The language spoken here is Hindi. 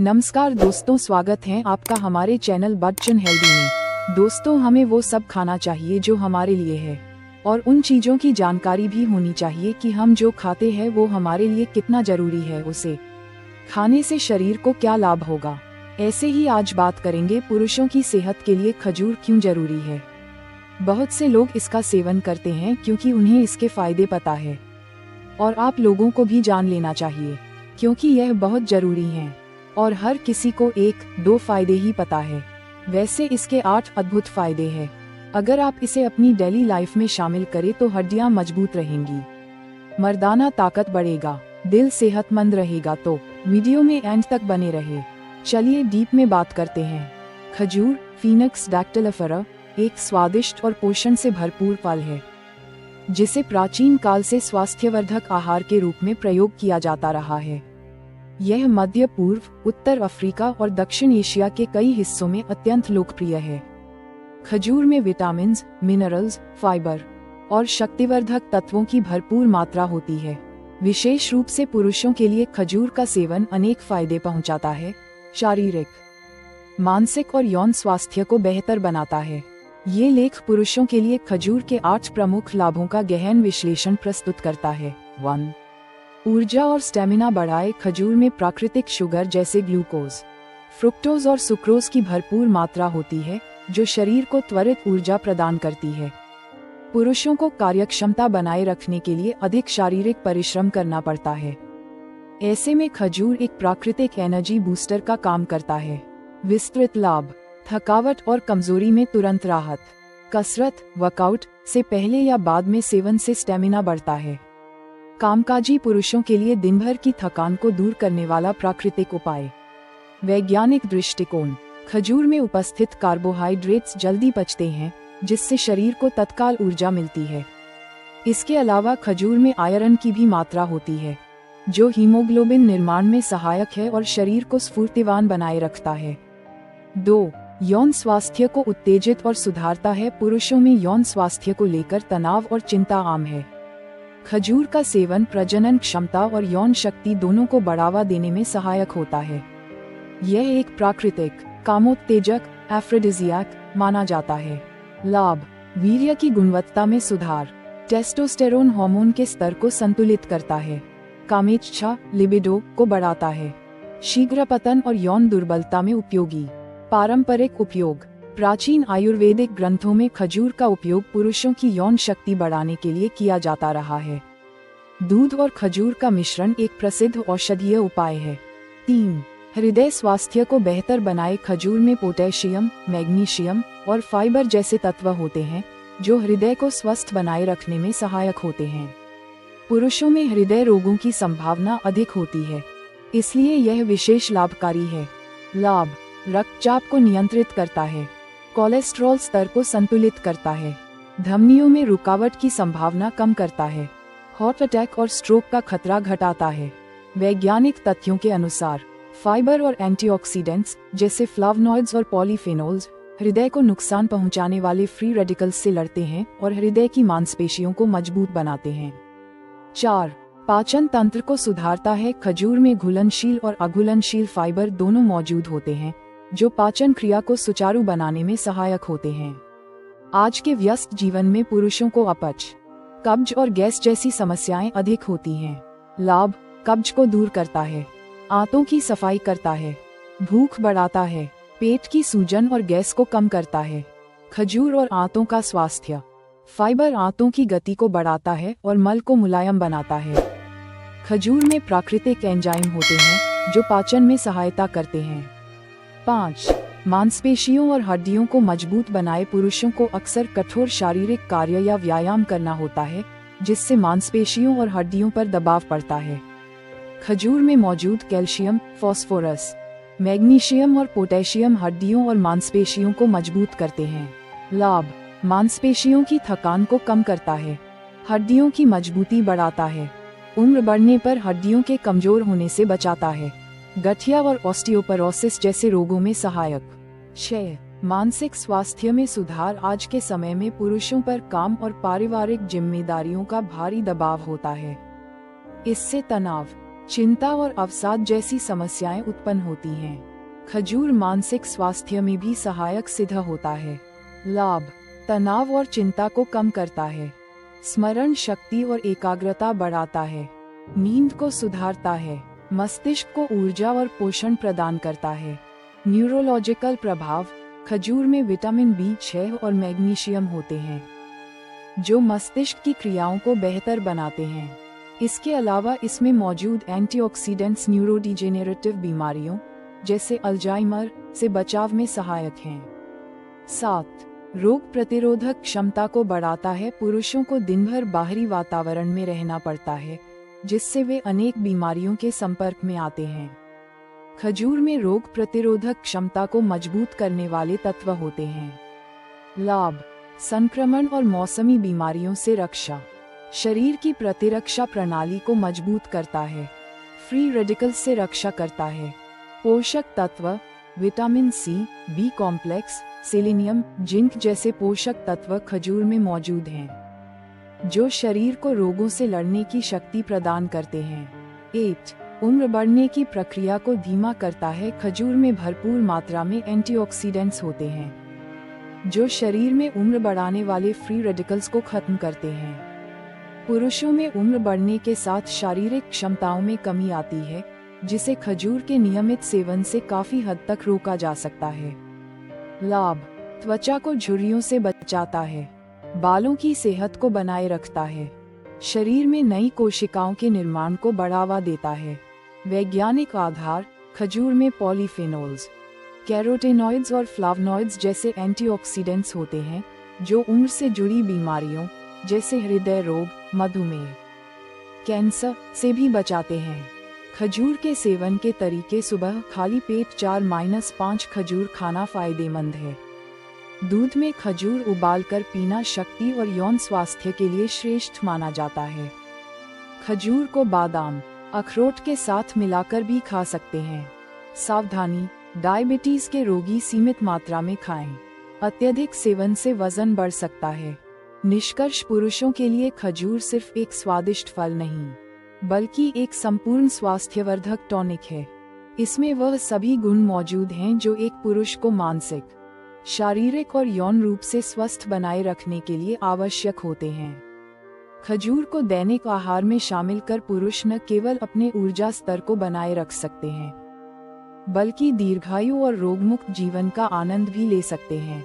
नमस्कार दोस्तों, स्वागत है आपका हमारे चैनल बच्चन हेल्दी में। दोस्तों, हमें वो सब खाना चाहिए जो हमारे लिए है और उन चीज़ों की जानकारी भी होनी चाहिए कि हम जो खाते हैं वो हमारे लिए कितना जरूरी है। उसे खाने से शरीर को क्या लाभ होगा। ऐसे ही आज बात करेंगे पुरुषों की सेहत के लिए खजूर क्यों जरूरी है। बहुत से लोग इसका सेवन करते हैं क्योंकि उन्हें इसके फायदे पता है और आप लोगों को भी जान लेना चाहिए क्योंकि यह बहुत जरूरी है और हर किसी को 1-2 फायदे ही पता है। वैसे इसके 8 अद्भुत फायदे हैं। अगर आप इसे अपनी डेली लाइफ में शामिल करें तो हड्डियां मजबूत रहेंगी, मर्दाना ताकत बढ़ेगा, दिल सेहतमंद रहेगा। तो वीडियो में एंड तक बने रहे। चलिए डीप में बात करते हैं। खजूर फीनिक्स डैक्टिलिफेरा एक स्वादिष्ट और पोषण से भरपूर फल है जिसे प्राचीन काल से स्वास्थ्यवर्धक आहार के रूप में प्रयोग किया जाता रहा है। यह मध्य पूर्व, उत्तर अफ्रीका और दक्षिण एशिया के कई हिस्सों में अत्यंत लोकप्रिय है। खजूर में विटामिन्स, मिनरल्स, फाइबर और शक्तिवर्धक तत्वों की भरपूर मात्रा होती है। विशेष रूप से पुरुषों के लिए खजूर का सेवन अनेक फायदे पहुंचाता है। शारीरिक, मानसिक और यौन स्वास्थ्य को बेहतर बनाता है। ये लेख पुरुषों के लिए खजूर के 8 प्रमुख लाभों का गहन विश्लेषण प्रस्तुत करता है। 1. ऊर्जा और स्टेमिना बढ़ाए। खजूर में प्राकृतिक शुगर जैसे ग्लूकोज, फ्रुक्टोज और सुक्रोज की भरपूर मात्रा होती है जो शरीर को त्वरित ऊर्जा प्रदान करती है। पुरुषों को कार्यक्षमता बनाए रखने के लिए अधिक शारीरिक परिश्रम करना पड़ता है। ऐसे में खजूर एक प्राकृतिक एनर्जी बूस्टर का काम करता है। विस्तृत लाभ, थकावट और कमजोरी में तुरंत राहत। कसरत, वर्कआउट से पहले या बाद में सेवन से स्टेमिना बढ़ता है। कामकाजी पुरुषों के लिए दिन भर की थकान को दूर करने वाला प्राकृतिक उपाय। वैज्ञानिक दृष्टिकोण, खजूर में उपस्थित कार्बोहाइड्रेट्स जल्दी पचते हैं जिससे शरीर को तत्काल ऊर्जा मिलती है। इसके अलावा खजूर में आयरन की भी मात्रा होती है जो हीमोग्लोबिन निर्माण में सहायक है और शरीर को स्फूर्तिवान बनाए रखता है। 2. यौन स्वास्थ्य को उत्तेजित और सुधारता है। पुरुषों में यौन स्वास्थ्य को लेकर तनाव और चिंता आम है। खजूर का सेवन प्रजनन क्षमता और यौन शक्ति दोनों को बढ़ावा देने में सहायक होता है। यह एक प्राकृतिक कामोत्तेजक एफ्रोडिजियाक माना जाता है। लाभ, वीर्य की गुणवत्ता में सुधार, टेस्टोस्टेरोन हार्मोन के स्तर को संतुलित करता है, कामेच्छा लिबिडो को बढ़ाता है, शीघ्र पतन और यौन दुर्बलता में उपयोगी। पारंपरिक उपयोग, प्राचीन आयुर्वेदिक ग्रंथों में खजूर का उपयोग पुरुषों की यौन शक्ति बढ़ाने के लिए किया जाता रहा है। दूध और खजूर का मिश्रण एक प्रसिद्ध औषधीय उपाय है। 3. हृदय स्वास्थ्य को बेहतर बनाए। खजूर में पोटेशियम, मैग्नीशियम और फाइबर जैसे तत्व होते हैं जो हृदय को स्वस्थ बनाए रखने में सहायक होते हैं। पुरुषों में हृदय रोगों की संभावना अधिक होती है, इसलिए यह विशेष लाभकारी है। लाभ, रक्तचाप को नियंत्रित करता है, कोलेस्ट्रॉल स्तर को संतुलित करता है, धमनियों में रुकावट की संभावना कम करता है, हार्ट अटैक और स्ट्रोक का खतरा घटाता है। वैज्ञानिक तथ्यों के अनुसार फाइबर और एंटीऑक्सीडेंट्स जैसे फ्लावनॉइड्स और पॉलीफेनोल्स हृदय को नुकसान पहुंचाने वाले फ्री रेडिकल्स से लड़ते हैं और हृदय की मांसपेशियों को मजबूत बनाते हैं। 4. पाचन तंत्र को सुधारता है। खजूर में घुलनशील और अघुलनशील फाइबर दोनों मौजूद होते हैं जो पाचन क्रिया को सुचारू बनाने में सहायक होते हैं। आज के व्यस्त जीवन में पुरुषों को अपच, कब्ज और गैस जैसी समस्याएं अधिक होती हैं। लाभ, कब्ज को दूर करता है, आंतों की सफाई करता है, भूख बढ़ाता है, पेट की सूजन और गैस को कम करता है। खजूर और आंतों का स्वास्थ्य, फाइबर आंतों की गति को बढ़ाता है और मल को मुलायम बनाता है। खजूर में प्राकृतिक एंजाइम होते हैं जो पाचन में सहायता करते हैं। 5. मांसपेशियों और हड्डियों को मजबूत बनाए। पुरुषों को अक्सर कठोर शारीरिक कार्य या व्यायाम करना होता है जिससे मांसपेशियों और हड्डियों पर दबाव पड़ता है। खजूर में मौजूद कैल्शियम, फास्फोरस, मैग्नीशियम और पोटेशियम हड्डियों और मांसपेशियों को मजबूत करते हैं। लाभ, मांसपेशियों की थकान को कम करता है, हड्डियों की मजबूती बढ़ाता है, उम्र बढ़ने पर हड्डियों के कमजोर होने से बचाता है, गठिया और ऑस्टियोपोरोसिस जैसे रोगों में सहायक। 6. मानसिक स्वास्थ्य में सुधार। आज के समय में पुरुषों पर काम और पारिवारिक जिम्मेदारियों का भारी दबाव होता है। इससे तनाव, चिंता और अवसाद जैसी समस्याएं उत्पन्न होती हैं। खजूर मानसिक स्वास्थ्य में भी सहायक सिद्ध होता है। लाभ: तनाव और चिंता को कम करता है, स्मरण शक्ति और एकाग्रता बढ़ाता है, नींद को सुधारता है, मस्तिष्क को ऊर्जा और पोषण प्रदान करता है। न्यूरोलॉजिकल प्रभाव: खजूर में विटामिन B6 और मैग्नीशियम होते हैं, जो मस्तिष्क की क्रियाओं को बेहतर बनाते हैं। इसके अलावा इसमें मौजूद एंटीऑक्सीडेंट्स न्यूरोडिजेनरेटिव बीमारियों जैसे अल्जाइमर से बचाव में सहायक हैं। 7. रोग प्रतिरोधक क्षमता को बढ़ाता है। पुरुषों को दिन भर बाहरी वातावरण में रहना पड़ता है, जिससे वे अनेक बीमारियों के संपर्क में आते हैं। खजूर में रोग प्रतिरोधक क्षमता को मजबूत करने वाले तत्व होते हैं। लाभ: संक्रमण और मौसमी बीमारियों से रक्षा, शरीर की प्रतिरक्षा प्रणाली को मजबूत करता है, फ्री रेडिकल्स से रक्षा करता है। पोषक तत्व: vitamin C, B complex, selenium, zinc जैसे पोषक तत्व खजूर में मौजूद हैं, जो शरीर को रोगों से लड़ने की शक्ति प्रदान करते हैं। 8. उम्र बढ़ने की प्रक्रिया को धीमा करता है। खजूर में भरपूर मात्रा में एंटीऑक्सीडेंट्स होते हैं, जो शरीर में उम्र बढ़ाने वाले फ्री रेडिकल्स को खत्म करते हैं। पुरुषों में उम्र बढ़ने के साथ शारीरिक क्षमताओं में कमी आती है, जिसे खजूर के नियमित सेवन से काफी हद तक रोका जा सकता है। लाभ: त्वचा को झुर्रियों से बचाता है, बालों की सेहत को बनाए रखता है, शरीर में नई कोशिकाओं के निर्माण को बढ़ावा देता है। वैज्ञानिक आधार: खजूर में पॉलीफेनोल्स, कैरोटेनॉइड्स और फ्लावनॉइड्स जैसे एंटीऑक्सीडेंट्स होते हैं, जो उम्र से जुड़ी बीमारियों जैसे हृदय रोग, मधुमेह, कैंसर से भी बचाते हैं। खजूर के सेवन के तरीके: सुबह खाली पेट 4-5 खजूर खाना फायदेमंद है। दूध में खजूर उबालकर पीना शक्ति और यौन स्वास्थ्य के लिए श्रेष्ठ माना जाता है। खजूर को बादाम, अखरोट के साथ मिलाकर भी खा सकते हैं। सावधानी: डायबिटीज के रोगी सीमित मात्रा में खाएं, अत्यधिक सेवन से वजन बढ़ सकता है। निष्कर्ष: पुरुषों के लिए खजूर सिर्फ एक स्वादिष्ट फल नहीं, बल्कि एक संपूर्ण स्वास्थ्यवर्धक टॉनिक है। इसमें वह सभी गुण मौजूद हैं जो एक पुरुष को मानसिक, शारीरिक और यौन रूप से स्वस्थ बनाए रखने के लिए आवश्यक होते हैं। खजूर को दैनिक आहार में शामिल कर पुरुष न केवल अपने ऊर्जा स्तर को बनाए रख सकते हैं, बल्कि दीर्घायु और रोगमुक्त जीवन का आनंद भी ले सकते हैं।